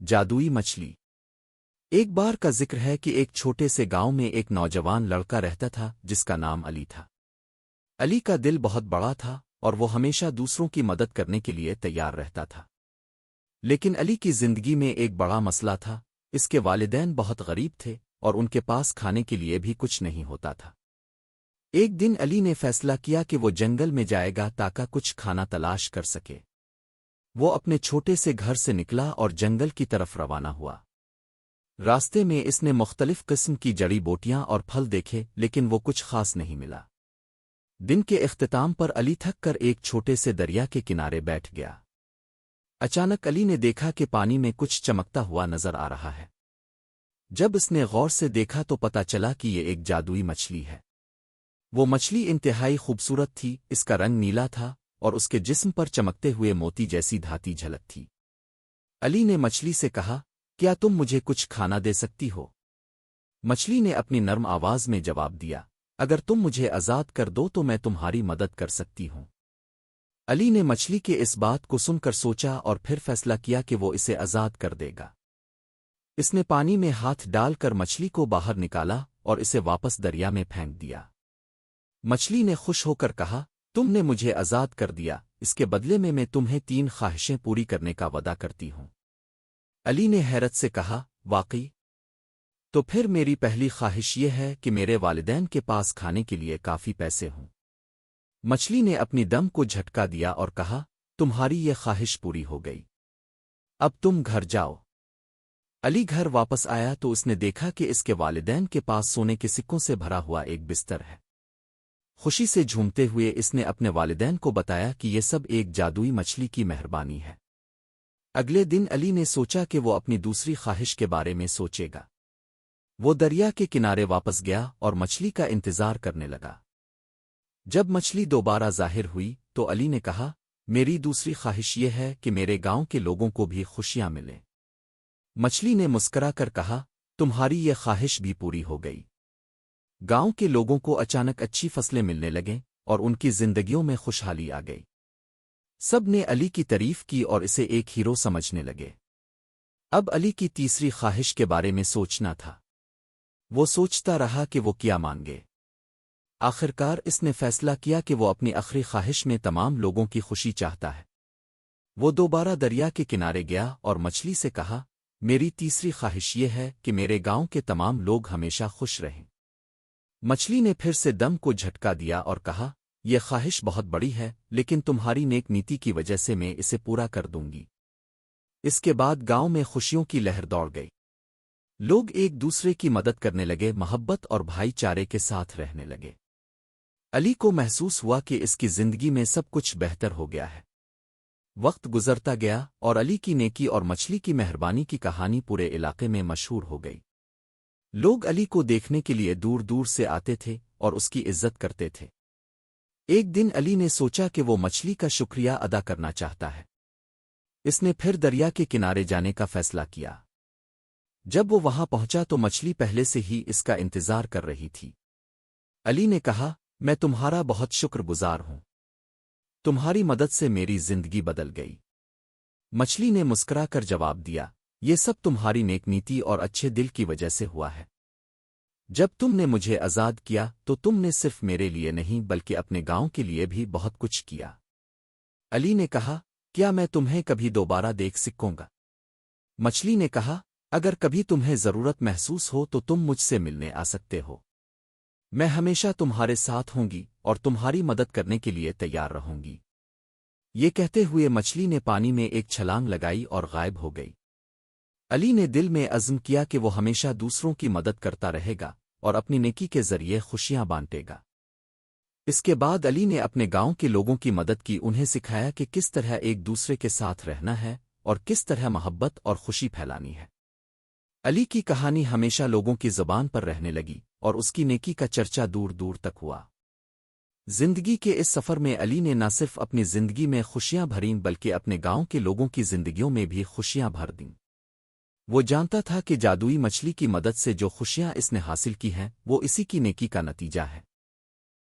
جادوئی مچھلی۔ ایک بار کا ذکر ہے کہ ایک چھوٹے سے گاؤں میں ایک نوجوان لڑکا رہتا تھا جس کا نام علی تھا۔ علی کا دل بہت بڑا تھا اور وہ ہمیشہ دوسروں کی مدد کرنے کے لیے تیار رہتا تھا۔ لیکن علی کی زندگی میں ایک بڑا مسئلہ تھا، اس کے والدین بہت غریب تھے اور ان کے پاس کھانے کے لیے بھی کچھ نہیں ہوتا تھا۔ ایک دن علی نے فیصلہ کیا کہ وہ جنگل میں جائے گا تاکہ کچھ کھانا تلاش کر سکے۔ وہ اپنے چھوٹے سے گھر سے نکلا اور جنگل کی طرف روانہ ہوا۔ راستے میں اس نے مختلف قسم کی جڑی بوٹیاں اور پھل دیکھے لیکن وہ کچھ خاص نہیں ملا۔ دن کے اختتام پر علی تھک کر ایک چھوٹے سے دریا کے کنارے بیٹھ گیا۔ اچانک علی نے دیکھا کہ پانی میں کچھ چمکتا ہوا نظر آ رہا ہے۔ جب اس نے غور سے دیکھا تو پتا چلا کہ یہ ایک جادوئی مچھلی ہے۔ وہ مچھلی انتہائی خوبصورت تھی، اس کا رنگ نیلا تھا اور اس کے جسم پر چمکتے ہوئے موتی جیسی دھاتی جھلک تھی۔ علی نے مچھلی سے کہا، کیا تم مجھے کچھ کھانا دے سکتی ہو؟ مچھلی نے اپنی نرم آواز میں جواب دیا، اگر تم مجھے آزاد کر دو تو میں تمہاری مدد کر سکتی ہوں۔ علی نے مچھلی کے اس بات کو سن کر سوچا اور پھر فیصلہ کیا کہ وہ اسے آزاد کر دے گا۔ اس نے پانی میں ہاتھ ڈال کر مچھلی کو باہر نکالا اور اسے واپس دریا میں پھینک دیا۔ مچھلی نے خوش ہو کر کہا، تم نے مجھے آزاد کر دیا، اس کے بدلے میں تمہیں 3 خواہشیں پوری کرنے کا وعدہ کرتی ہوں۔ علی نے حیرت سے کہا، واقعی؟ تو پھر میری پہلی خواہش یہ ہے کہ میرے والدین کے پاس کھانے کے لیے کافی پیسے ہوں۔ مچھلی نے اپنی دم کو جھٹکا دیا اور کہا، تمہاری یہ خواہش پوری ہو گئی، اب تم گھر جاؤ۔ علی گھر واپس آیا تو اس نے دیکھا کہ اس کے والدین کے پاس سونے کے سکوں سے بھرا ہوا ایک بستر ہے۔ خوشی سے جھومتے ہوئے اس نے اپنے والدین کو بتایا کہ یہ سب ایک جادوئی مچھلی کی مہربانی ہے۔ اگلے دن علی نے سوچا کہ وہ اپنی دوسری خواہش کے بارے میں سوچے گا۔ وہ دریا کے کنارے واپس گیا اور مچھلی کا انتظار کرنے لگا۔ جب مچھلی دوبارہ ظاہر ہوئی تو علی نے کہا، میری دوسری خواہش یہ ہے کہ میرے گاؤں کے لوگوں کو بھی خوشیاں ملیں۔ مچھلی نے مسکرا کر کہا، تمہاری یہ خواہش بھی پوری ہو گئی۔ گاؤں کے لوگوں کو اچانک اچھی فصلیں ملنے لگیں اور ان کی زندگیوں میں خوشحالی آ گئی۔ سب نے علی کی تعریف کی اور اسے ایک ہیرو سمجھنے لگے۔ اب علی کی تیسری خواہش کے بارے میں سوچنا تھا۔ وہ سوچتا رہا کہ وہ کیا مانگے۔ آخرکار اس نے فیصلہ کیا کہ وہ اپنی آخری خواہش میں تمام لوگوں کی خوشی چاہتا ہے۔ وہ دوبارہ دریا کے کنارے گیا اور مچھلی سے کہا، میری تیسری خواہش یہ ہے کہ میرے گاؤں کے تمام لوگ ہمیشہ خوش رہیں۔ مچھلی نے پھر سے دم کو جھٹکا دیا اور کہا، یہ خواہش بہت بڑی ہے لیکن تمہاری نیک نیتی کی وجہ سے میں اسے پورا کر دوں گی۔ اس کے بعد گاؤں میں خوشیوں کی لہر دوڑ گئی۔ لوگ ایک دوسرے کی مدد کرنے لگے، محبت اور بھائی چارے کے ساتھ رہنے لگے۔ علی کو محسوس ہوا کہ اس کی زندگی میں سب کچھ بہتر ہو گیا ہے۔ وقت گزرتا گیا اور علی کی نیکی اور مچھلی کی مہربانی کی کہانی پورے علاقے میں مشہور ہو گئی۔ لوگ علی کو دیکھنے کے لیے دور دور سے آتے تھے اور اس کی عزت کرتے تھے۔ ایک دن علی نے سوچا کہ وہ مچھلی کا شکریہ ادا کرنا چاہتا ہے۔ اس نے پھر دریا کے کنارے جانے کا فیصلہ کیا۔ جب وہ وہاں پہنچا تو مچھلی پہلے سے ہی اس کا انتظار کر رہی تھی۔ علی نے کہا، میں تمہارا بہت شکر گزار ہوں، تمہاری مدد سے میری زندگی بدل گئی۔ مچھلی نے مسکرا کر جواب دیا، یہ سب تمہاری نیک نیتی اور اچھے دل کی وجہ سے ہوا ہے۔ جب تم نے مجھے آزاد کیا تو تم نے صرف میرے لیے نہیں بلکہ اپنے گاؤں کے لیے بھی بہت کچھ کیا۔ علی نے کہا، کیا میں تمہیں کبھی دوبارہ دیکھ سکوں گا؟ مچھلی نے کہا، اگر کبھی تمہیں ضرورت محسوس ہو تو تم مجھ سے ملنے آ سکتے ہو۔ میں ہمیشہ تمہارے ساتھ ہوں گی اور تمہاری مدد کرنے کے لیے تیار رہوں گی۔ یہ کہتے ہوئے مچھلی نے پانی میں ایک چھلانگ لگائی اور غائب ہو گئی۔ علی نے دل میں عزم کیا کہ وہ ہمیشہ دوسروں کی مدد کرتا رہے گا اور اپنی نیکی کے ذریعے خوشیاں بانٹے گا۔ اس کے بعد علی نے اپنے گاؤں کے لوگوں کی مدد کی، انہیں سکھایا کہ کس طرح ایک دوسرے کے ساتھ رہنا ہے اور کس طرح محبت اور خوشی پھیلانی ہے۔ علی کی کہانی ہمیشہ لوگوں کی زبان پر رہنے لگی اور اس کی نیکی کا چرچا دور دور تک ہوا۔ زندگی کے اس سفر میں علی نے نہ صرف اپنی زندگی میں خوشیاں بھریں بلکہ اپنے گاؤں کے لوگوں کی زندگیوں میں بھی خوشیاں بھر دیں۔ وہ جانتا تھا کہ جادوئی مچھلی کی مدد سے جو خوشیاں اس نے حاصل کی ہیں وہ اسی کی نیکی کا نتیجہ ہے۔